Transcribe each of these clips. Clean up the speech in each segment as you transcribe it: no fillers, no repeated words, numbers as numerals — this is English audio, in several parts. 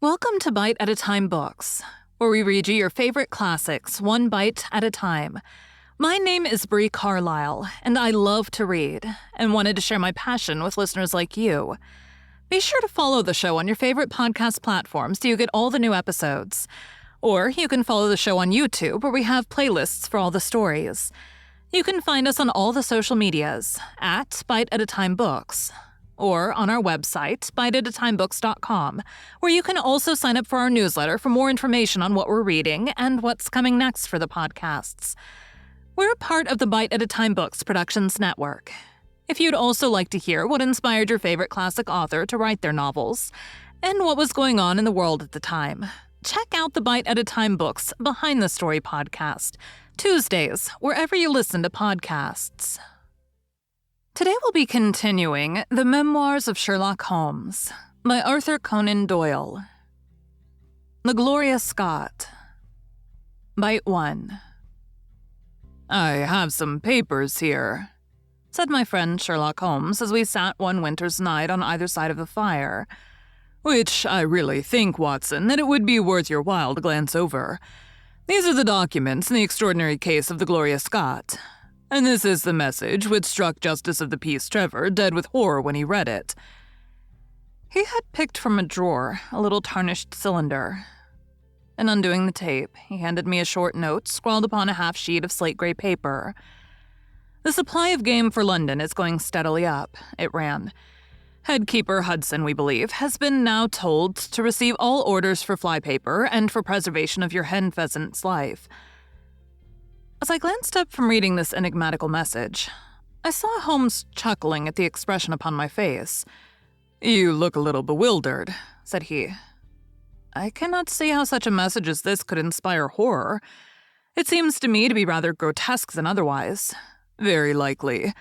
Welcome to Bite at a Time Books, where we read you your favorite classics one bite at a time. My name is Bree Carlile, and I love to read, and wanted to share my passion with listeners like you. Be sure to follow the show on your favorite podcast platforms so you get all the new episodes. Or you can follow the show on YouTube, where we have playlists for all the stories. You can find us on all the social medias, at Bite at a Time Books, or on our website, biteatatimebooks.com, where you can also sign up for our newsletter for more information on what we're reading and what's coming next for the podcasts. We're a part of the Bite at a Time Books Productions Network. If you'd also like to hear what inspired your favorite classic author to write their novels, and what was going on in the world at the time, check out the Bite at a Time Books Behind the Story podcast, Tuesdays, wherever you listen to podcasts. Today we'll be continuing The Memoirs of Sherlock Holmes by Arthur Conan Doyle. The Gloria Scott. Bite 1. "I have some papers here," said my friend Sherlock Holmes as we sat one winter's night on either side of the fire, "which I really think, Watson, that it would be worth your while to glance over. These are the documents in the extraordinary case of the Gloria Scott. And this is the message which struck Justice of the Peace Trevor dead with horror when he read it." He had picked from a drawer a little tarnished cylinder, and undoing the tape, he handed me a short note scrawled upon a half-sheet of slate-gray paper. "The supply of game for London is going steadily up," it ran. "Headkeeper Hudson, we believe, has been now told to receive all orders for flypaper and for preservation of your hen pheasant's life." As I glanced up from reading this enigmatical message, I saw Holmes chuckling at the expression upon my face. "You look a little bewildered," said he. "I cannot see how such a message as this could inspire horror. It seems to me to be rather grotesque than otherwise." "Very likely.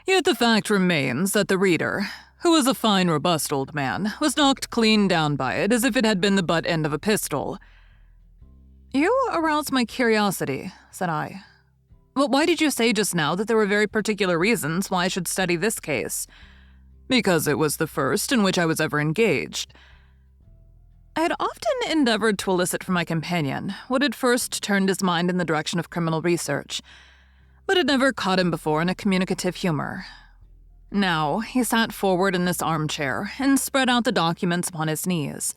Yet the fact remains that the reader, who was a fine, robust old man, was knocked clean down by it as if it had been the butt end of a pistol." "You arouse my curiosity," said I. "But why did you say just now that there were very particular reasons why I should study this case?" "Because it was the first in which I was ever engaged." I had often endeavored to elicit from my companion what had first turned his mind in the direction of criminal research, but had never caught him before in a communicative humor. Now he sat forward in this armchair and spread out the documents upon his knees.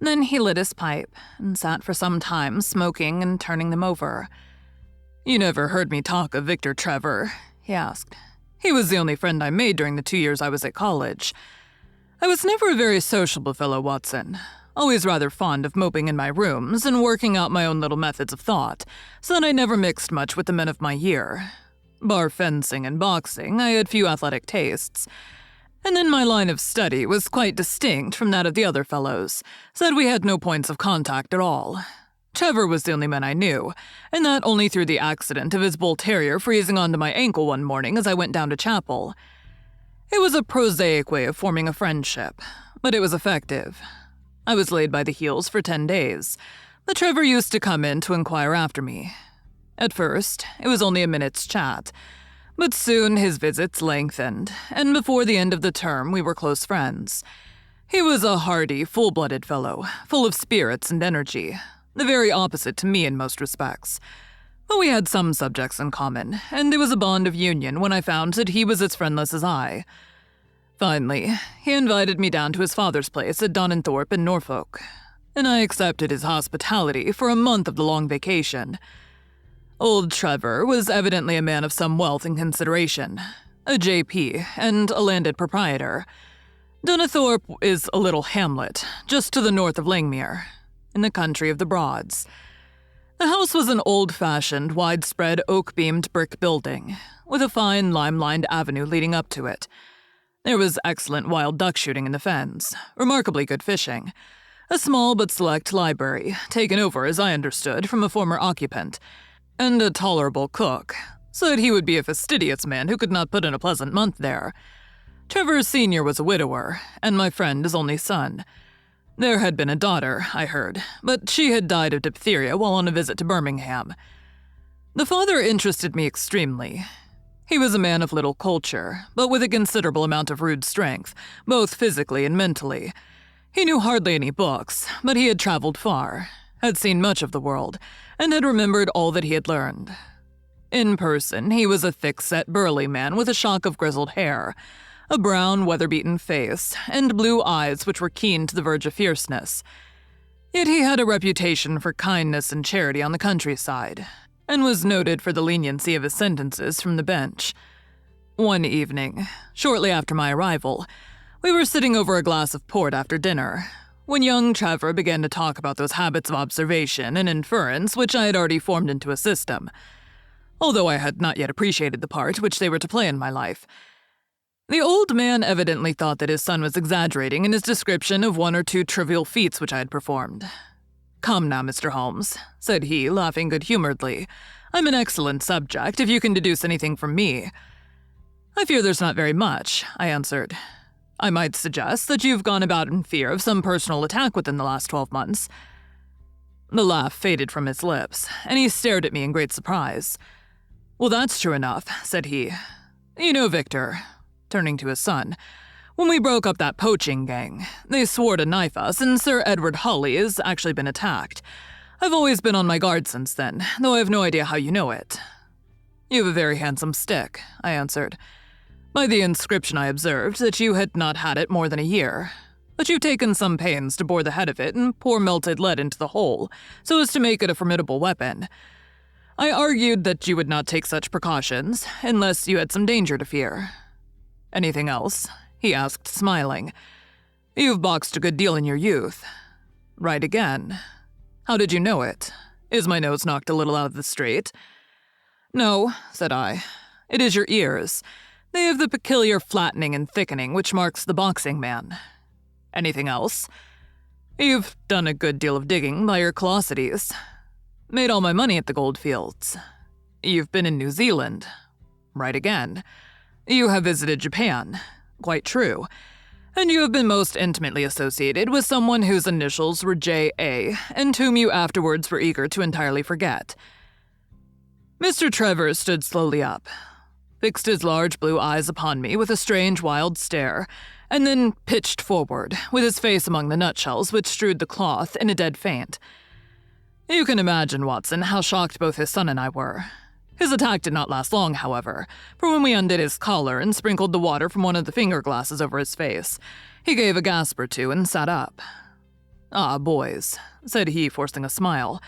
Then he lit his pipe and sat for some time smoking and turning them over. "You never heard me talk of Victor Trevor?" he asked. "He was the only friend I made during the 2 years I was at college. I was never a very sociable fellow, Watson, always rather fond of moping in my rooms and working out my own little methods of thought, so that I never mixed much with the men of my year. Bar fencing and boxing, I had few athletic tastes. And then my line of study was quite distinct from that of the other fellows, so that we had no points of contact at all. Trevor was the only man I knew, and that only through the accident of his bull terrier freezing onto my ankle one morning as I went down to chapel. It was a prosaic way of forming a friendship, but it was effective. I was laid by the heels for 10 days, but Trevor used to come in to inquire after me. At first, it was only a minute's chat, but soon his visits lengthened, and before the end of the term we were close friends. He was a hardy, full-blooded fellow, full of spirits and energy, the very opposite to me in most respects. But we had some subjects in common, and there was a bond of union when I found that he was as friendless as I. Finally, he invited me down to his father's place at Donenthorpe in Norfolk, and I accepted his hospitality for a month of the long vacation. Old Trevor was evidently a man of some wealth and consideration, a J.P. and a landed proprietor. Donenthorpe is a little hamlet just to the north of Langmere, in the country of the Broads. The house was an old-fashioned, widespread, oak-beamed brick building, with a fine lime-lined avenue leading up to it. There was excellent wild duck shooting in the fens, remarkably good fishing, a small but select library, taken over, as I understood, from a former occupant, and a tolerable cook, so that he would be a fastidious man who could not put in a pleasant month there. Trevor Sr. was a widower, and my friend his only son. There had been a daughter, I heard, but she had died of diphtheria while on a visit to Birmingham. The father interested me extremely. He was a man of little culture, but with a considerable amount of rude strength, both physically and mentally. He knew hardly any books, but he had traveled far, had seen much of the world, and had remembered all that he had learned. In person, he was a thick-set, burly man with a shock of grizzled hair, a brown, weather-beaten face, and blue eyes which were keen to the verge of fierceness. Yet he had a reputation for kindness and charity on the countryside, and was noted for the leniency of his sentences from the bench. One evening, shortly after my arrival, we were sitting over a glass of port after dinner, when young Trevor began to talk about those habits of observation and inference which I had already formed into a system, although I had not yet appreciated the part which they were to play in my life. The old man evidently thought that his son was exaggerating in his description of one or two trivial feats which I had performed. "Come now, Mr. Holmes," said he, laughing good-humoredly. "I'm an excellent subject, if you can deduce anything from me." "I fear there's not very much," I answered. "I might suggest that you've gone about in fear of some personal attack within the last 12 months. The laugh faded from his lips, and he stared at me in great surprise. "Well, that's true enough," said he. "You know, Victor," turning to his son, "when we broke up that poaching gang, they swore to knife us, and Sir Edward Hawley has actually been attacked. I've always been on my guard since then, though I have no idea how you know it." "You have a very handsome stick," I answered. "By the inscription I observed that you had not had it more than a year, but you've taken some pains to bore the head of it and pour melted lead into the hole, so as to make it a formidable weapon. I argued that you would not take such precautions unless you had some danger to fear." "Anything else?" he asked, smiling. "You've boxed a good deal in your youth." "Right again. How did you know it? Is my nose knocked a little out of the straight?" "No," said I. "It is your ears. They have the peculiar flattening and thickening which marks the boxing man." "Anything else?" "You've done a good deal of digging by your callosities." "Made all my money at the goldfields." "You've been in New Zealand." "Right again." "You have visited Japan." "Quite true." "And you have been most intimately associated with someone whose initials were J.A., and whom you afterwards were eager to entirely forget." Mr. Trevor stood slowly up, fixed his large blue eyes upon me with a strange, wild stare, and then pitched forward, with his face among the nutshells which strewed the cloth, in a dead faint. You can imagine, Watson, how shocked both his son and I were. His attack did not last long, however, for when we undid his collar and sprinkled the water from one of the finger-glasses over his face, he gave a gasp or two and sat up. "Ah, boys," said he, forcing a smile,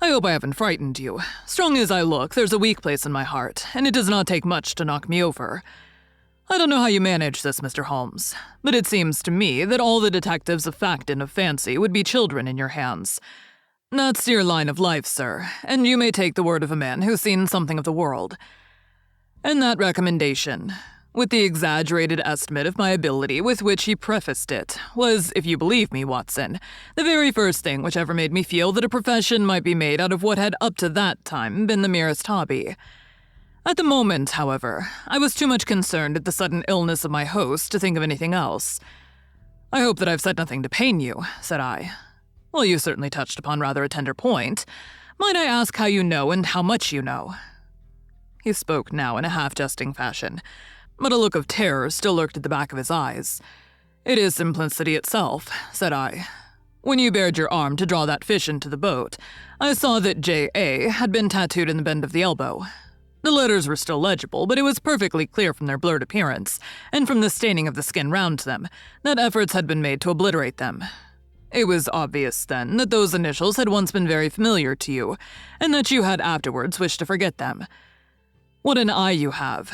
"I hope I haven't frightened you. Strong as I look, there's a weak place in my heart, and it does not take much to knock me over. I don't know how you manage this, Mr. Holmes, but it seems to me that all the detectives of fact and of fancy would be children in your hands. That's your line of life, sir, and you may take the word of a man who's seen something of the world. And that recommendation, with the exaggerated estimate of my ability with which he prefaced it, was, if you believe me, Watson, the very first thing which ever made me feel that a profession might be made out of what had up to that time been the merest hobby. At the moment, however, I was too much concerned at the sudden illness of my host to think of anything else. I hope that I've said nothing to pain you," said I. "Well, you certainly touched upon rather a tender point. Might I ask how you know and how much you know?" He spoke now in a half-jesting fashion, but a look of terror still lurked at the back of his eyes. "It is simplicity itself," said I. "When you bared your arm to draw that fish into the boat, I saw that J.A. had been tattooed in the bend of the elbow. The letters were still legible, but it was perfectly clear from their blurred appearance, and from the staining of the skin round them, that efforts had been made to obliterate them. It was obvious, then, that those initials had once been very familiar to you, and that you had afterwards wished to forget them. What an eye you have,"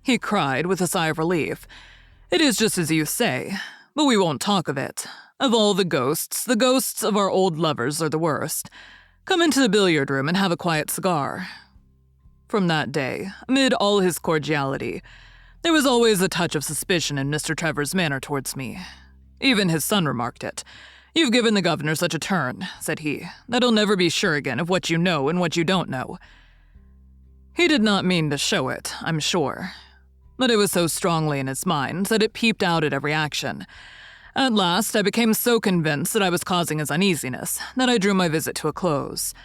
he cried with a sigh of relief. "It is just as you say, but we won't talk of it. Of all the ghosts of our old lovers are the worst. Come into the billiard room and have a quiet cigar." From that day, amid all his cordiality, there was always a touch of suspicion in Mr. Trevor's manner towards me. Even his son remarked it. "You've given the governor such a turn," said he, "that he'll never be sure again of what you know and what you don't know." He did not mean to show it, I'm sure, but it was so strongly in his mind that it peeped out at every action. At last, I became so convinced that I was causing his uneasiness that I drew my visit to a close.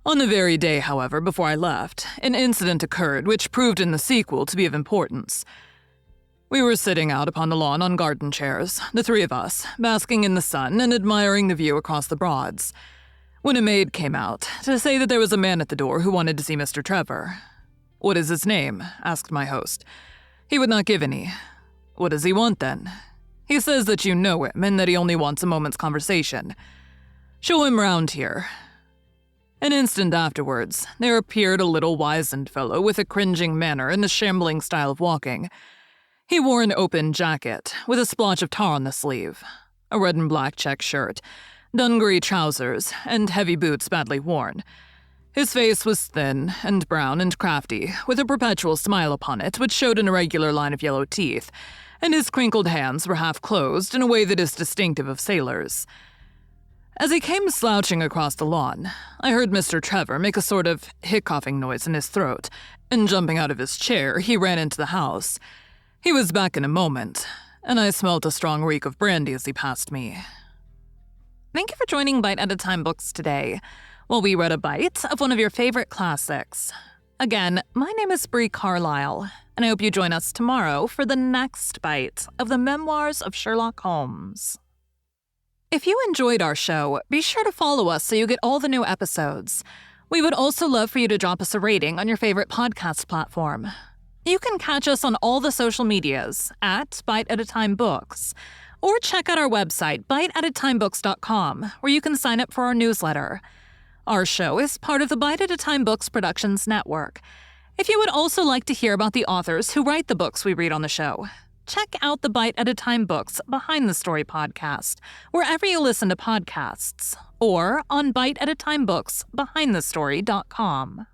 On the very day, however, before I left, an incident occurred which proved in the sequel to be of importance. We were sitting out upon the lawn on garden chairs, the three of us, basking in the sun and admiring the view across the Broads, when a maid came out to say that there was a man at the door who wanted to see Mr. Trevor. "What is his name?" asked my host. He would not give any. "What does he want, then?" "He says that you know him and that he only wants a moment's conversation. Show him round here." An instant afterwards, there appeared a little wizened fellow with a cringing manner and a shambling style of walking. He wore an open jacket with a splotch of tar on the sleeve, a red and black check shirt, dungaree trousers, and heavy boots badly worn. His face was thin and brown and crafty, with a perpetual smile upon it which showed an irregular line of yellow teeth, and his crinkled hands were half closed in a way that is distinctive of sailors. As he came slouching across the lawn, I heard Mr. Trevor make a sort of hiccoughing noise in his throat, and jumping out of his chair, he ran into the house. He was back in a moment, and I smelt a strong reek of brandy as he passed me. Thank you for joining Bite at a Time Books today, while we read a bite of one of your favorite classics. Again, my name is Bree Carlile, and I hope you join us tomorrow for the next bite of the Memoirs of Sherlock Holmes. If you enjoyed our show, be sure to follow us so you get all the new episodes. We would also love for you to drop us a rating on your favorite podcast platform. You can catch us on all the social medias at Bite at a Time Books, or check out our website, biteatatimebooks.com, where you can sign up for our newsletter. Our show is part of the Bite at a Time Books Productions Network. If you would also like to hear about the authors who write the books we read on the show, check out the Bite at a Time Books Behind the Story podcast, wherever you listen to podcasts, or on biteatatimebooksbehindthestory.com.